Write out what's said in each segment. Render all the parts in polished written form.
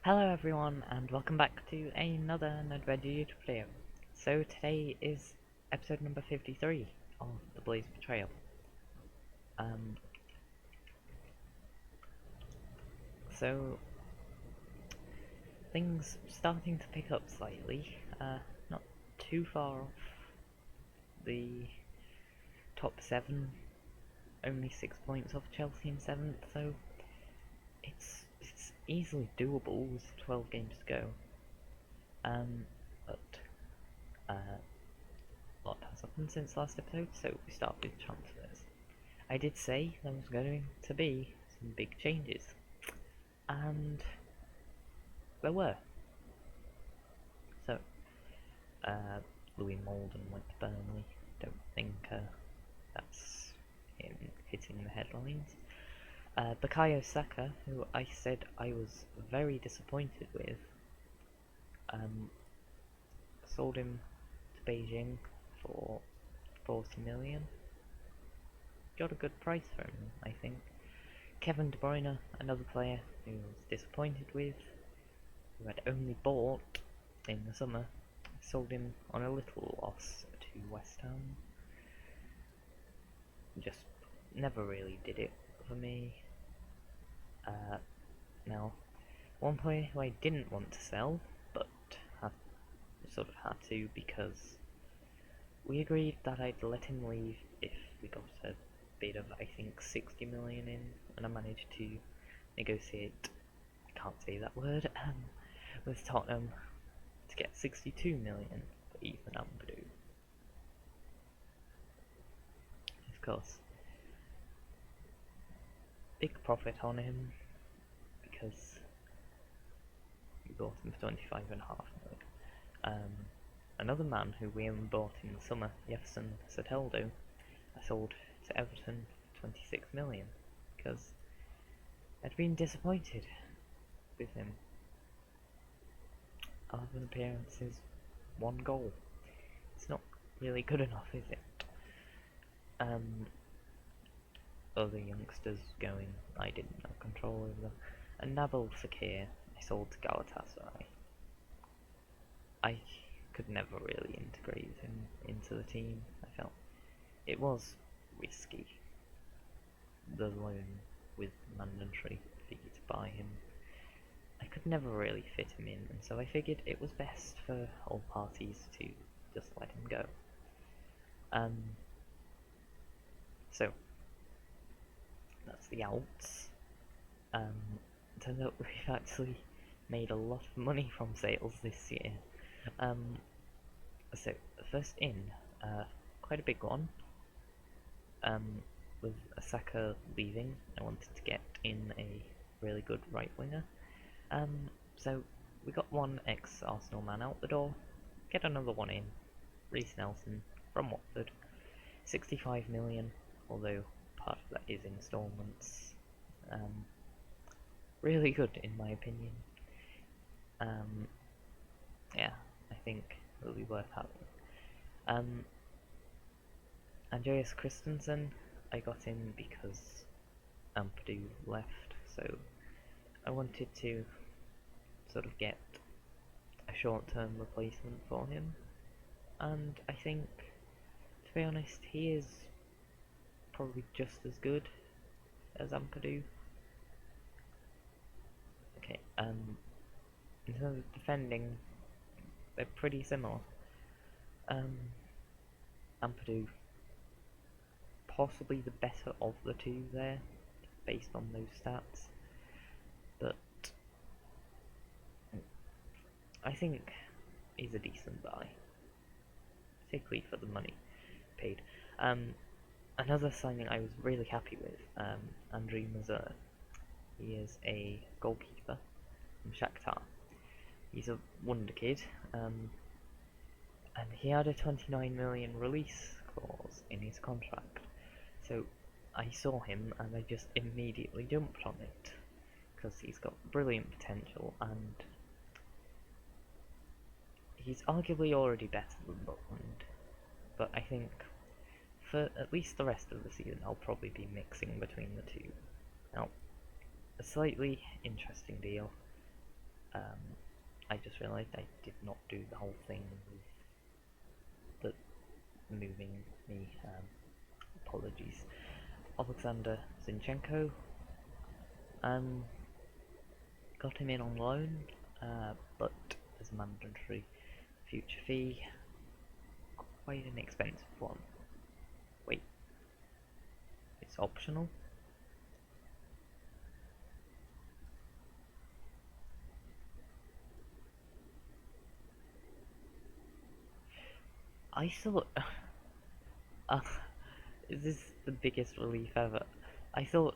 Hello everyone and welcome back to another Nerdved YouTube video. So today is episode number 53 of the Blaze Betrayal. Um, so things starting to pick up slightly, not too far off the top 7, only 6 points off Chelsea in 7th, so it's easily doable with 12 games to go. But a lot has happened since last episode, so we start with transfers. I did say there was going to be some big changes, and there were. So, Louis Molden went to Burnley. Don't think that's him hitting the headlines. Bukayo Saka, who I said I was very disappointed with, sold him to Beijing for 40 million. Got a good price for him, I think. Kevin De Bruyne, another player who was disappointed with, who had only bought in the summer, sold him on a little loss to West Ham. Just never really did it for me. Now, one player who I didn't want to sell, but sort of had to because we agreed that I'd let him leave if we got a bid of I think 60 million in, and I managed to negotiate, I can't say that word, with Tottenham to get 62 million for Ethan Ampadu. Of course, big profit on him because we bought him for 25.5 million. Another man who we only bought in the summer, Jefferson Soteldo, I sold to Everton for 26 million because I'd been disappointed with him. 11 appearances, 1 goal. It's not really good enough, is it? Other youngsters going, I didn't have control over them. And Nabil Fekir, I sold to Galatasaray. I could never really integrate him into the team. I felt it was risky, the loan with mandatory fee to buy him. I could never really fit him in, and so I figured it was best for all parties to just let him go. So that's the outs. Turns out we've actually made a lot of money from sales this year. So first in, quite a big one. With Saka leaving, I wanted to get in a really good right winger. So we got one ex-Arsenal man out the door, get another one in, Reece Nelson from Watford, 65 million, although part of that is instalments. Really good in my opinion. Yeah, I think it'll be worth having. Andreas Christensen, I got in because Ampadu left, so I wanted to sort of get a short-term replacement for him, and I think, to be honest, he is probably just as good as Ampadu. Okay, in terms of defending, they're pretty similar. Ampadu, possibly the better of the two there, based on those stats, but I think he's a decent buy, particularly for the money paid. Another signing I was really happy with, Andriy Mazur. He is a goalkeeper from Shakhtar. He's a wonder kid, and he had a 29 million release clause in his contract. So I saw him and I just immediately jumped on it, because he's got brilliant potential and he's arguably already better than Butland, but I think for at least the rest of the season I'll probably be mixing between the two. Now, a slightly interesting deal. I just realised I did not do the whole thing with the moving me. Apologies. Alexander Zinchenko. Um, got him in on loan, but as a mandatory future fee. Quite an expensive one. Wait, it's optional? I thought... uh, is this the biggest relief ever? I thought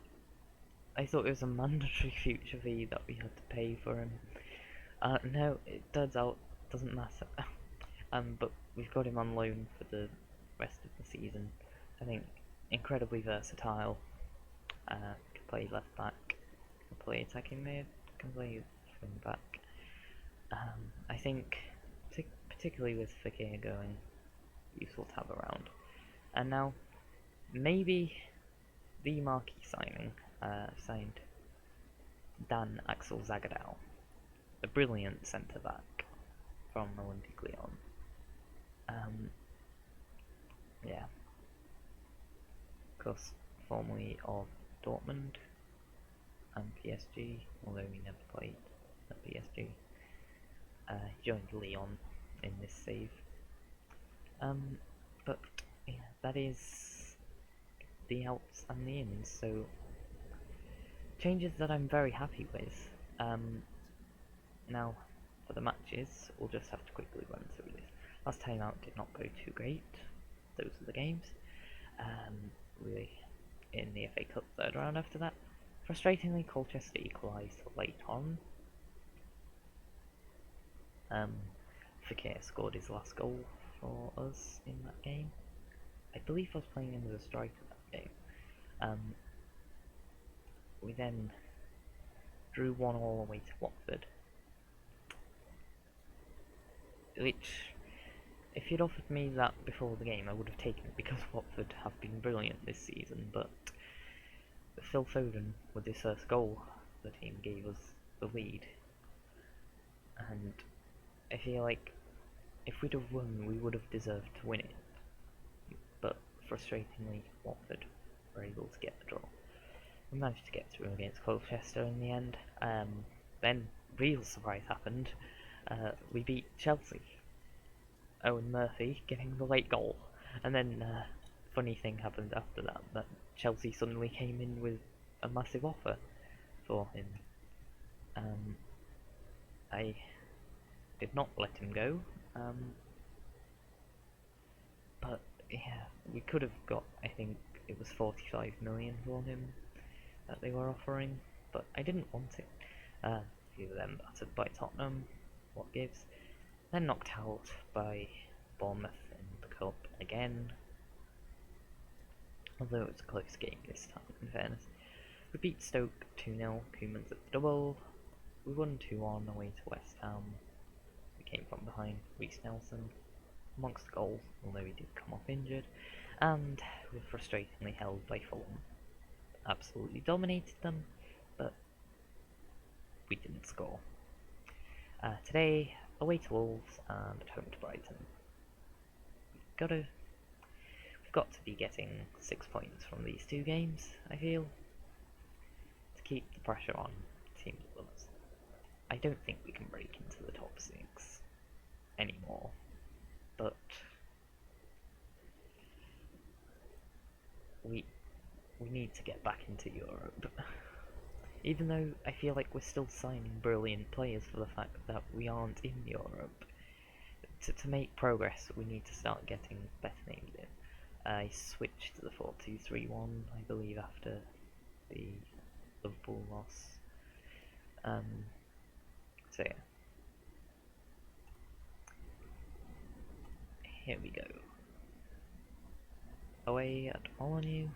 it was a mandatory future fee that we had to pay for him. No, it turns out it doesn't matter. But we've got him on loan for the rest of the season. I think incredibly versatile. Can play left back, can play attacking mid, can play swing back. I think, particularly with Fekir going, useful to have around. And now, maybe the marquee signing, signed Dan Axel Zagadou, a brilliant centre back from Olympique Lyon. Yeah, of course, formerly of Dortmund and PSG, although he never played at PSG. He joined Lyon in this save. But yeah, that is the outs and the ins, so changes that I'm very happy with. Now, for the matches, we'll just have to quickly run through this. Last time out did not go too great. Those are the games. We in the FA Cup third round after that. Frustratingly, Colchester equalised late on. Fekir scored his last goal for us in that game. I believe I was playing him as a striker that game. We then drew 1-1 away to Watford, which, if you'd offered me that before the game, I would have taken it because Watford have been brilliant this season, but Phil Foden, with his first goal, the team gave us the lead, and I feel like if we'd have won, we would have deserved to win it, but frustratingly, Watford were able to get the draw. We managed to get through against Colchester in the end. Then, real surprise happened. We beat Chelsea. Owen Murphy getting the late goal, and then funny thing happened after that Chelsea suddenly came in with a massive offer for him. I did not let him go, but yeah, we could have got, I think it was 45 million for him that they were offering, but I didn't want it. Few of them battered by Tottenham, what gives. Then knocked out by Bournemouth in the Cup again, although it was a close game this time, in fairness. We beat Stoke 2-0, Koeman's at the double. We won 2-1 away to West Ham. We came from behind, Reece Nelson amongst the goals, although he did come off injured, and we were frustratingly held by Fulham. Absolutely dominated them, but we didn't score. Today, away to Wolves and at home to Brighton. We've got to be getting 6 points from these two games, I feel, to keep the pressure on teams above us. I don't think we can break into the top 6 anymore, but we need to get back into Europe. Even though I feel like we're still signing brilliant players for the fact that we aren't in Europe. To make progress, we need to start getting better names in. I switched to the 4-2-3-1, I believe, after the Liverpool loss. So yeah. Here we go. Away at Molyneux.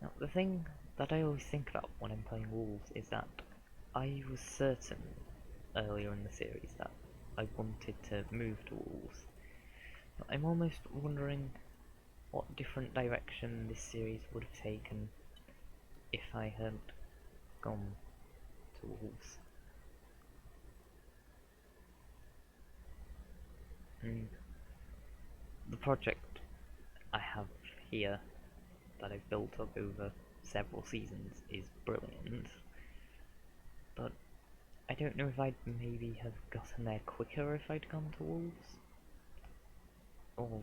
Now, the thing that I always think about when I'm playing Wolves is that I was certain earlier in the series that I wanted to move to Wolves. But I'm almost wondering what different direction this series would have taken if I had gone to Wolves. Mm. The project I have here that I've built up over several seasons is brilliant, but I don't know if I'd maybe have gotten there quicker if I'd gone to Wolves, or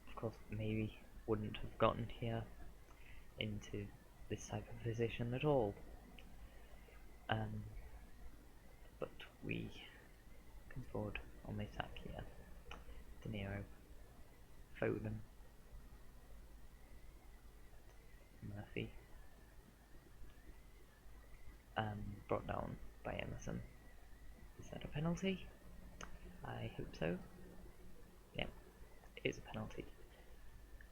of course maybe wouldn't have gotten here into this type of position at all. But we come forward on the attack here. De Niro, Foden, Murphy, brought down by Emerson. Is that a penalty? I hope so. Yeah, it is a penalty.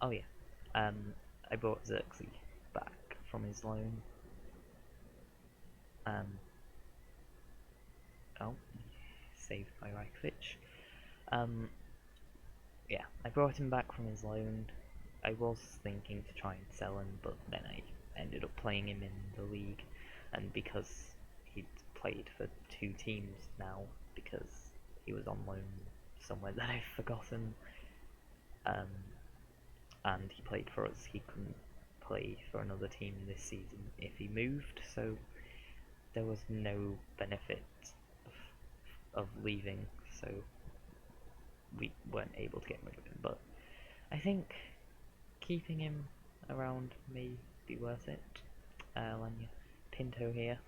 Oh yeah, I brought Xerxes back from his loan. Oh, saved by Rajkovic. Yeah, I brought him back from his loan. I was thinking to try and sell him, but then I ended up playing him in the league, and because he'd played for 2 teams now, because he was on loan somewhere that I've forgotten, and he played for us, he couldn't play for another team this season if he moved, so there was no benefit of leaving, so we weren't able to get rid of him. But I think keeping him around may be worth it. Lanya Pinto here,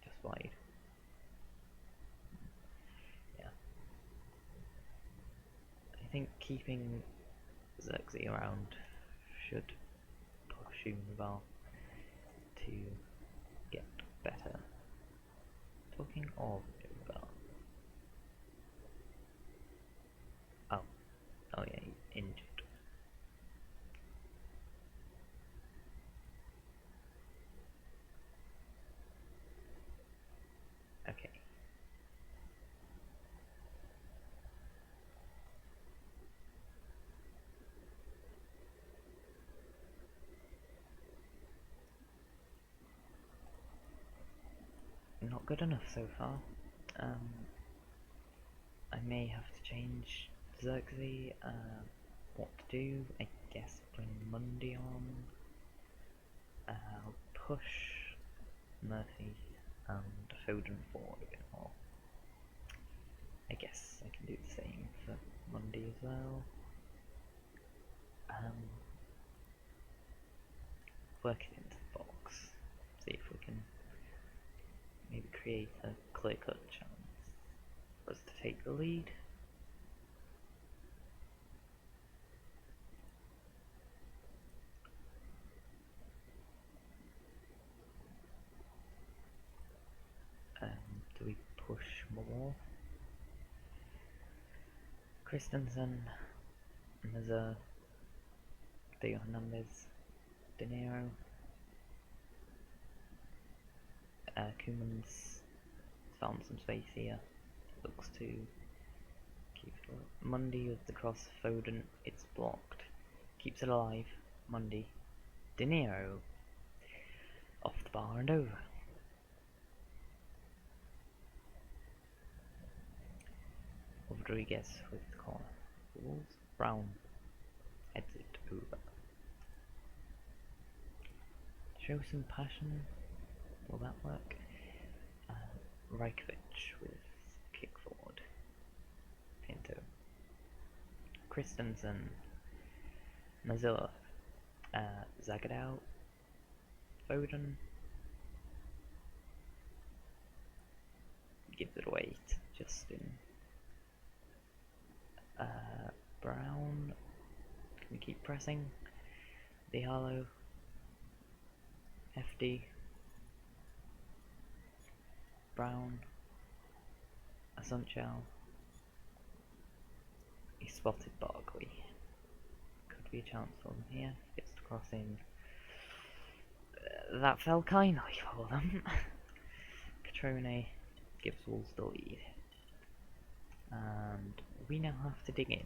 just wide. Yeah. I think keeping Xerxes around should push Univar to get better. Talking of Univar. Oh yeah, he's injured. Okay. Not good enough so far. I may have to change Xerxes. What to do? I guess bring Mundi on. I'll push Murphy and Foden forward a bit more. I guess I can do the same for Mundi as well. Work it into the box. See if we can maybe create a clear-cut chance for us to take the lead. Do we push more? Christensen, Nazar, Theo Hernandez, De Niro, Koeman's found some space here. Looks to keep it alive. Mundi with the cross, Foden, it's blocked. Keeps it alive. Mundi, De Niro, off the bar and over. Rodriguez with the corner. Wolves, Brown heads it over. Show some passion. Will that work? Rajkovic with kick forward. Pinto. Christensen. Mazilla. Zagadou. Foden. Gives it away to Justin. Brown. Can we keep pressing? Diallo. FD. Brown. Asunchal. He spotted Barkley. Could be a chance for them here. Gets to cross in. That fell kindly for them. Catrone gives Wolves the lead. And we now have to dig in.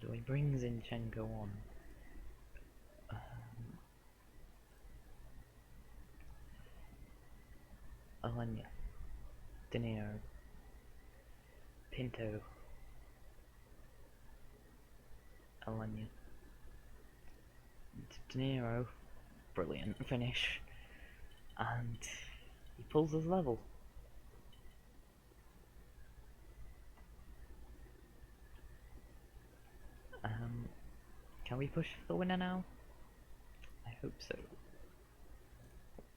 So he brings Zinchenko on. Alanya, De Niro, Pinto, Alanya, De Niro, brilliant finish, and he pulls us level. Can we push for the winner now? I hope so.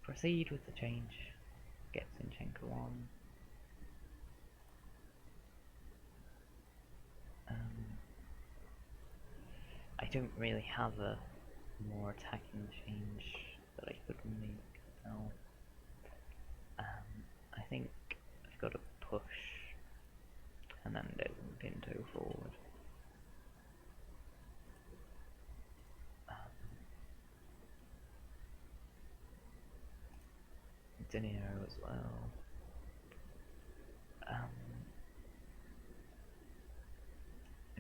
Proceed with the change. Get Zinchenko on. I don't really have a more attacking change that I could make now. I think I've got to push Hernandez and Pinto forward. De Niro as well. I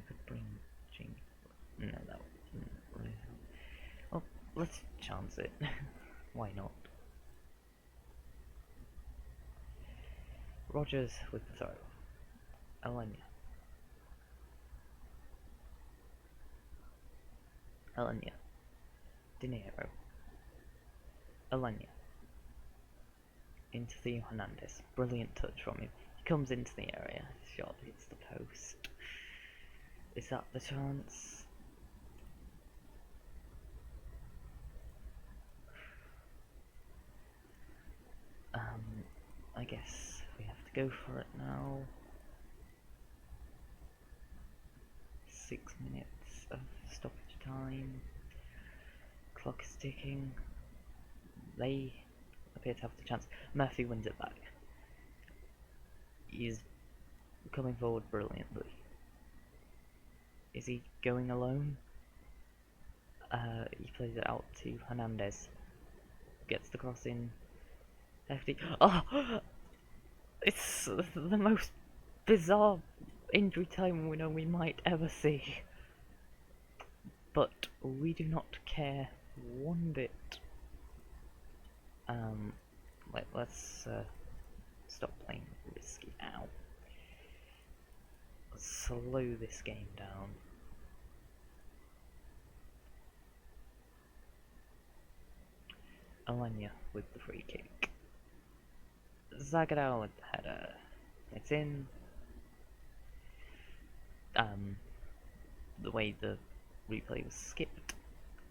could bring Jing. No, that wouldn't really help. Well, let's chance it. Why not? Rogers with the throw. Alanya. Alanya. De Niro. Alanya. Into Theo Hernandez. Brilliant touch from him. He comes into the area. Shot hits the post. Is that the chance? I guess we have to go for it now. 6 minutes of stoppage time. Clock is ticking. They appear to have the chance. Murphy wins it back. He's coming forward brilliantly. Is he going alone? He plays it out to Hernandez. Gets the cross in. FD. Oh! It's the most bizarre injury time winner we might ever see. But we do not care one bit. Let's stop playing risky now. Let's slow this game down. Alanya with the free kick. Zagadou with the header. It's in. The way the replay was skipped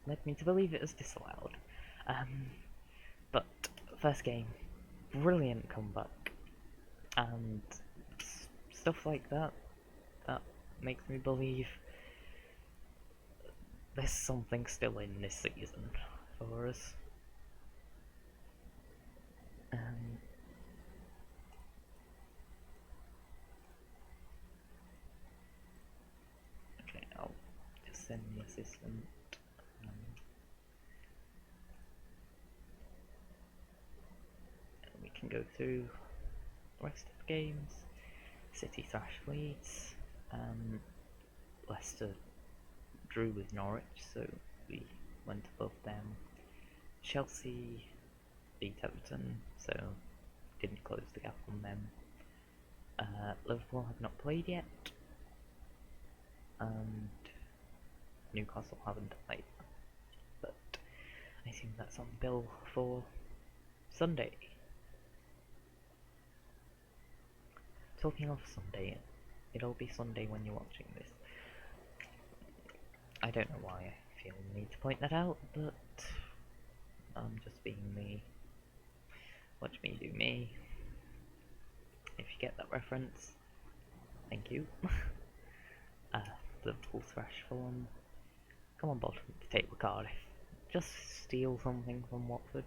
led me to believe it was disallowed. But first game, brilliant comeback, and stuff like that makes me believe there's something still in this season for us. Okay, I'll just send the assistant. We can go through the rest of the games. City thrashed Leeds. Leicester drew with Norwich, so we went above them. Chelsea beat Everton, so didn't close the gap on them. Liverpool have not played yet, and Newcastle haven't played, but I think that's on the bill for Sunday. Talking of Sunday, it'll be Sunday when you're watching this. I don't know why I feel the need to point that out, but I'm just being me. Watch me do me. If you get that reference, thank you. Liverpool thrash Fulham. Come on, bottom of the table, Cardiff. Just steal something from Watford.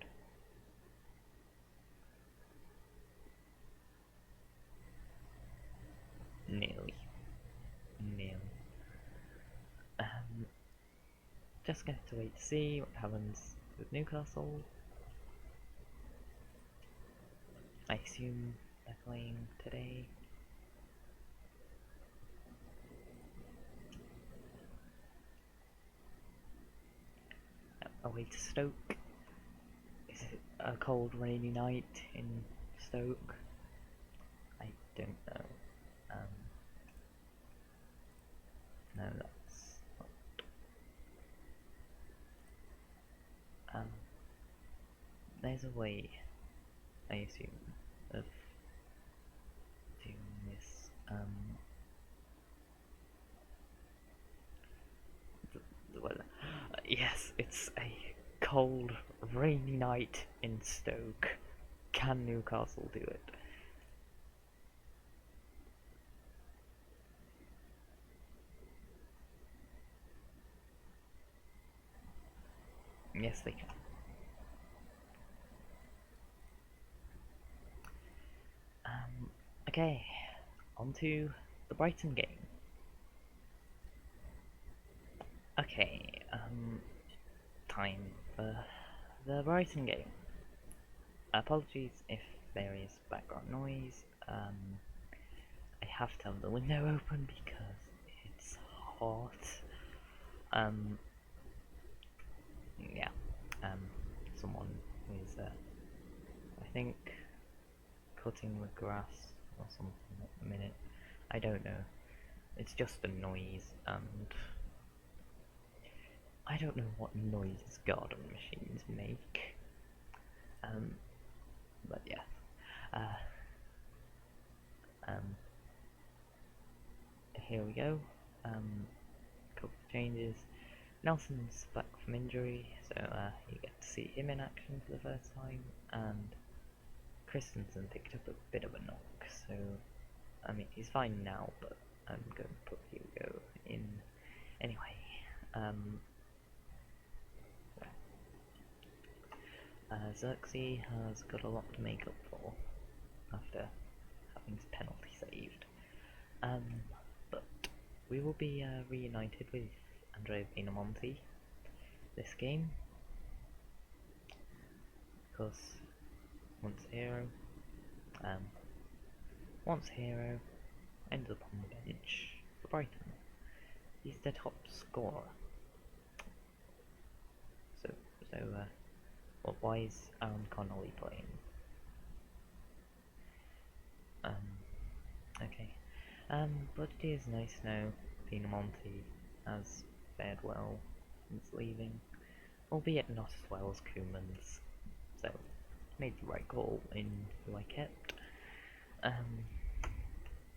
Nearly. Just going to wait to see what happens with Newcastle. I assume they're playing today. away to Stoke. Is it a cold, rainy night in Stoke? I don't know. No, that's not. There's a way, I assume, of doing this. The weather. Yes, it's a cold, rainy night in Stoke. Can Newcastle do it? Yes, they can. Okay, on to the Brighton game. Okay, time for the Brighton game. Apologies if there is background noise. I have to have the window open because it's hot. Yeah. Someone is, I think, cutting the grass or something at the minute. I don't know. It's just a noise, and I don't know what noises garden machines make. But yeah. Here we go. Couple of changes. Nelson's back from injury, so you get to see him in action for the first time, and Christensen picked up a bit of a knock, so I mean he's fine now, but I'm going to put Hugo in anyway. Xerxes has got a lot to make up for after having his penalty saved, but we will be reunited with Andrea Pinamonti this game, because once hero ends up on the bench for Brighton. He's the top scorer. So why is Aaron Connolly playing? Okay. But it is nice now Pinamonti has fared well since leaving, albeit not as well as Koeman's, so made the right call in who I kept.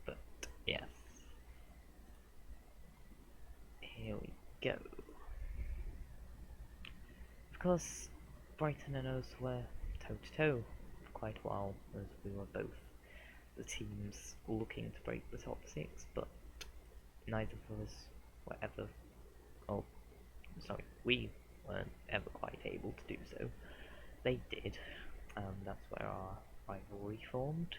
But yes, here we go. Of course, Brighton and us were toe-to-toe for quite a while, as we were both the teams looking to break the top six, but neither of us were ever, we weren't ever quite able to do so. They did, that's where our rivalry formed.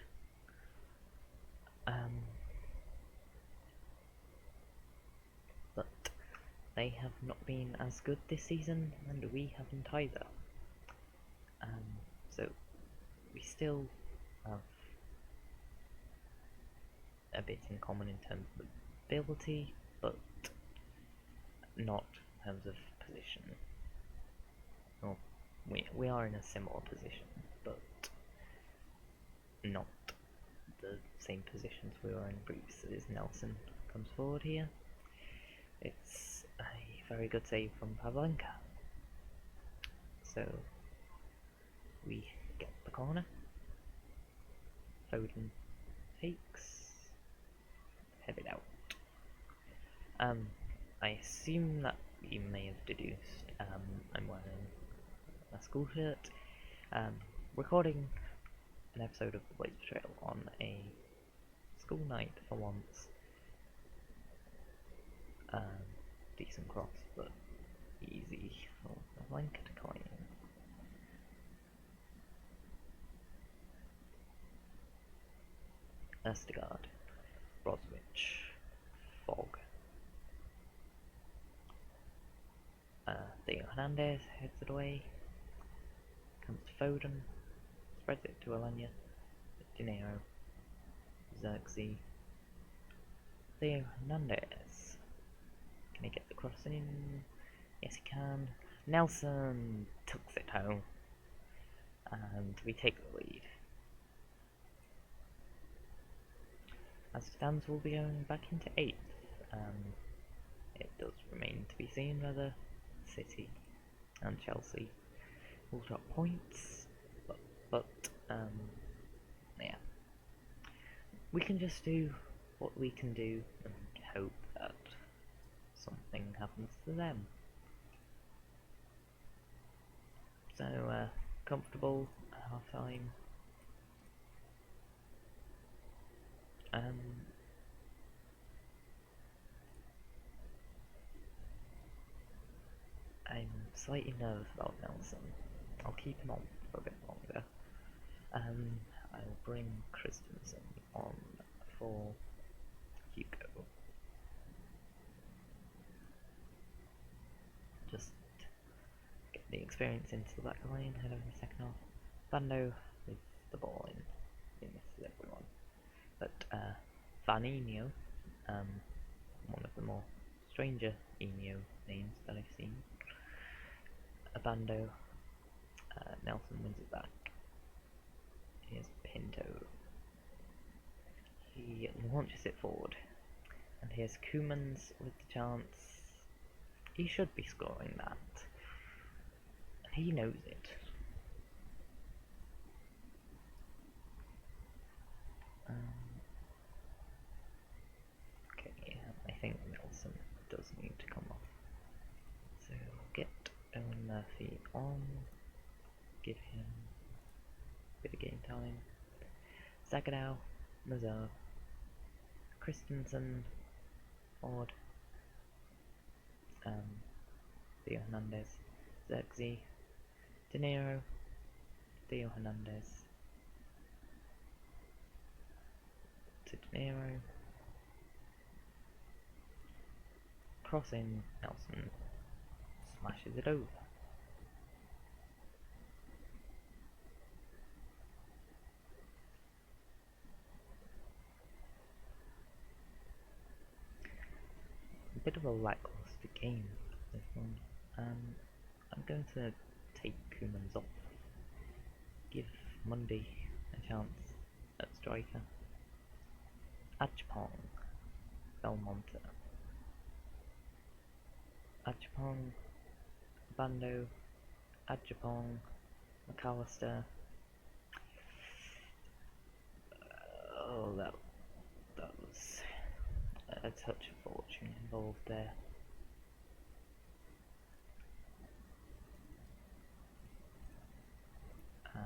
But they have not been as good this season, and we haven't either. So we still have a bit in common in terms of ability, but not in terms of position. Well, we are in a similar position, but not the same positions we were in previously. As Nelson comes forward here, it's a very good save from Pavlenka. So we get the corner. Foden takes, headed out. I assume that you may have deduced I'm wearing a school shirt. Recording an episode of the Betrayal on a school night for once. Decent cross, but easy for a link to coin. Erstegaard, Brozovic, Fogg. Theo Hernandez heads it away. Comes to Foden, spreads it to Alanya, Dinero, Xerxes, Theo Hernandez. Can he get the cross in? Yes, he can. Nelson tucks it home, and we take the lead. As it stands, we'll be going back into 8th. It does remain to be seen whether City and Chelsea will drop points, but yeah, we can just do what we can do and hope that something happens to them. So, comfortable at half time. I'm slightly nervous about Nelson. I'll keep him on for a bit longer. I'll bring Christensen on for Hugo. Just get the experience into the back line, head over the second half. Bando with the ball in. He misses everyone. But Vanino, one of the more stranger Enio names that I've seen. Abando, Nelson wins it back. Here's Pinto. He launches it forward. And here's Koemans with the chance. He should be scoring that. And he knows it. Okay, I think Nelson does need to come off. So get Owen Murphy on. Give him a bit of game time. Zagadou, Mazur, Christensen, Ford, Theo Hernandez, Xerxes, De Niro, Theo Hernandez, to De Niro, crossing, Nelson smashes it over. A bit of a lackluster game, this one. I'm going to take Koemans off. Give Mundy a chance at striker. Achapong, Belmonte, Achapong, Bando, Achapong, McAllister. Oh, that was a touch of fortune involved there. I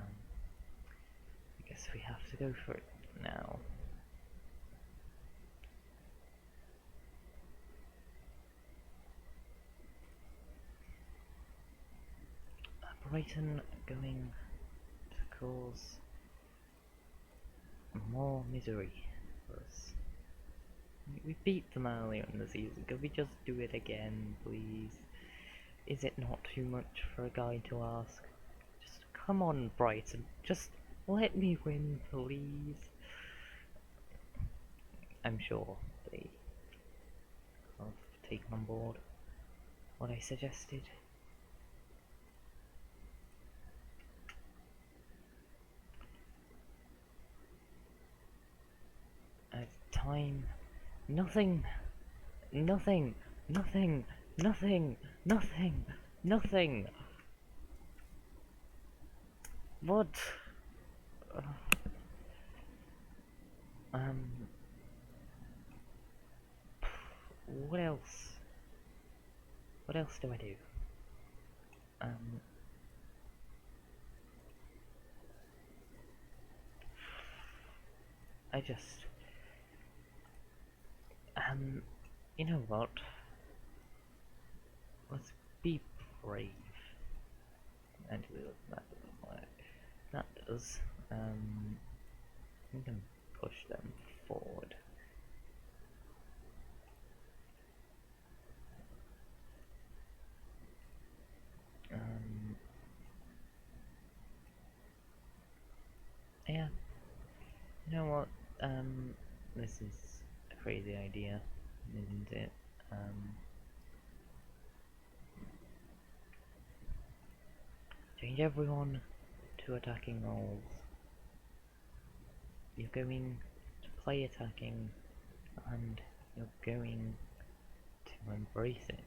guess we have to go for it now. Brighton going to cause more misery for us. We beat them earlier in the season. Could we just do it again, please? Is it not too much for a guy to ask? Just come on, Brighton. Just let me win, please. I'm sure they have taken on board what I suggested. At time, nothing, nothing, nothing, nothing, nothing, nothing. What? What else? What else do I do? I just, you know what? Let's be brave. And that doesn't work. That does. We can push them forward. Yeah. You know what? This is a crazy idea, isn't it? Change everyone to attacking roles. You're going to play attacking, and you're going to embrace it.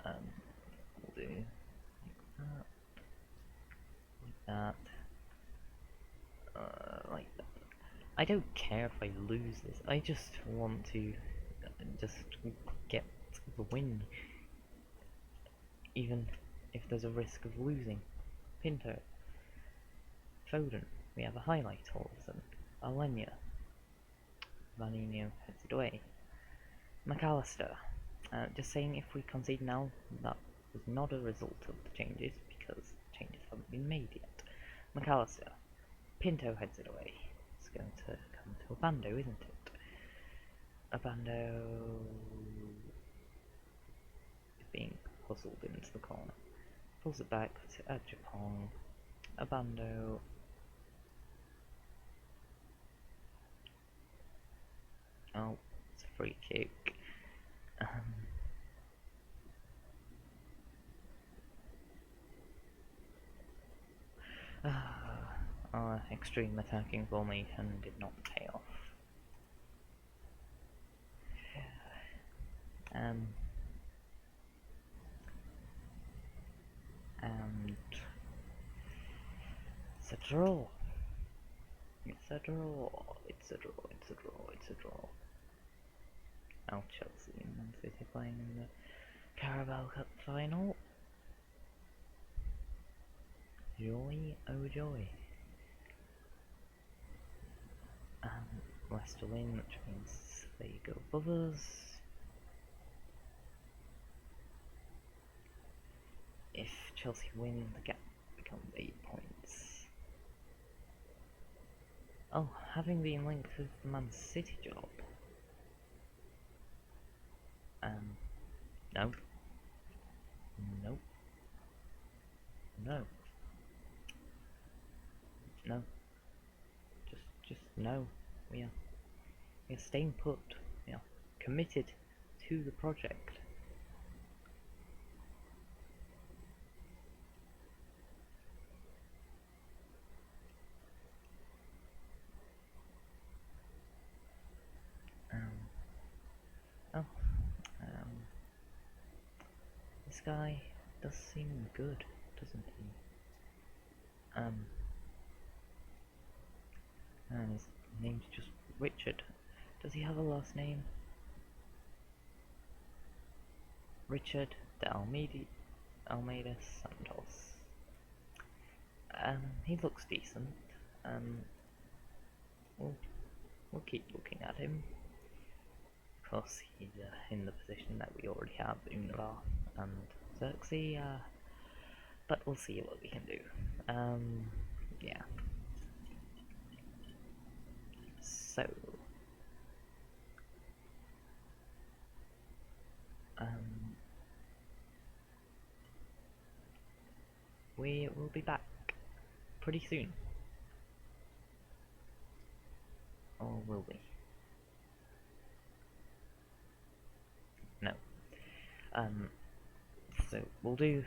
We'll do that, like that. I don't care if I lose this. I just want to just get the win, even if there's a risk of losing. Pinto, Foden, we have a highlight all of a sudden. Alenia, Vanino heads it away. McAllister, just saying if we concede now, that was not a result of the changes, because changes haven't been made yet. McAllister, Pinto heads it away. It's going to come to Abando, isn't it? Abando is being hustled into the corner. Pulls it back to Ajapong. Abando. Oh, it's a free kick. Extreme attacking formation did not pay off. And it's a draw. It's a draw. It's a draw. It's a draw. It's a draw. Now Chelsea and Man City playing in the Carabao Cup final. Joy, oh joy. Leicester win, which means they go above us. If Chelsea win, the gap becomes 8 points. Oh, having been linked with the Man City job. No. Nope. No. No. Just no. We are staying put. We are committed to the project. This guy does seem good, doesn't he? And his name's just Richard. Does he have a last name? Richard de Almeida Santos. He looks decent. We'll keep looking at him. Of course, he's in the position that we already have Univar and Xerxes, but we'll see what we can do. Yeah. So, we will be back pretty soon. Or will we? No. So we'll do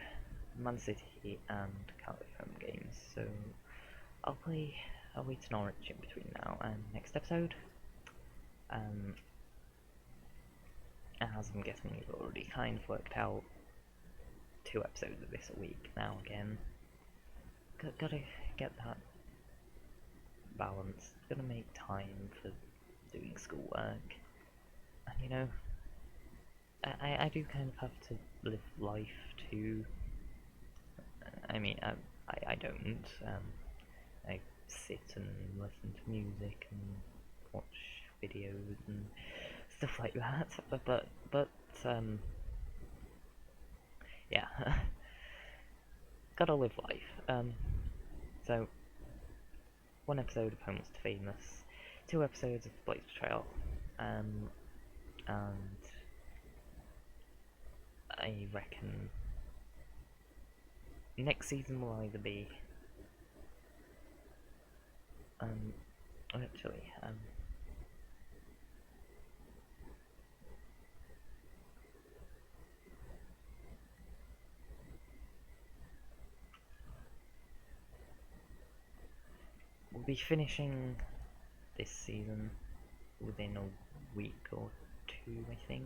Man City and Cali home games. So I'll play away to Norwich in between now and next episode. As I'm guessing you've already kind of worked out, 2 episodes of this a week now again. Gotta get that balance. Gotta make time for doing schoolwork. And you know, I do kind of have to live life too. I mean, I don't. I sit and listen to music and watch videos and stuff like that. But yeah, gotta live life. So 1 episode of Homeless to Famous, 2 episodes of Betrayal, and I reckon next season will either be we'll be finishing this season within a week or two, I think.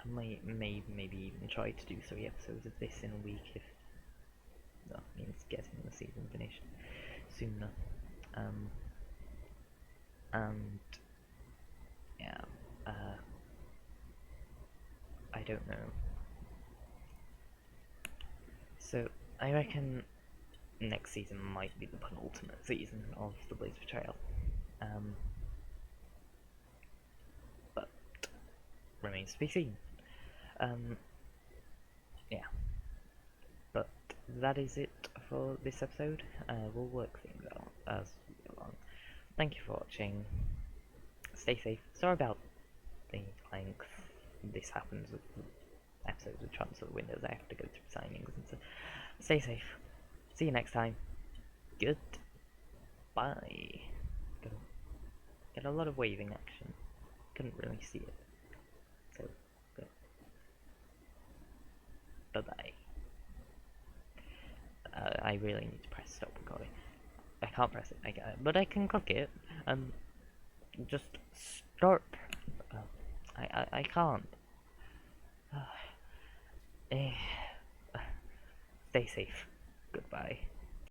I might maybe even try to do 3 episodes of this in a week if that means getting the season finished sooner. And yeah, I don't know. So I reckon next season might be the penultimate season of the Betrayal. But remains to be seen. Yeah. But that is it for this episode. We'll work things out as we go along. Thank you for watching. Stay safe. Sorry about the length. This happens with episodes of transfer windows. I have to go through signings and so. Stay safe. See you next time. Goodbye. Get a lot of waving action. Couldn't really see it. So, good. Bye-bye. I really need to press stop recording. I can't press it, but I can click it. Just start. I can't. Stay safe. Goodbye.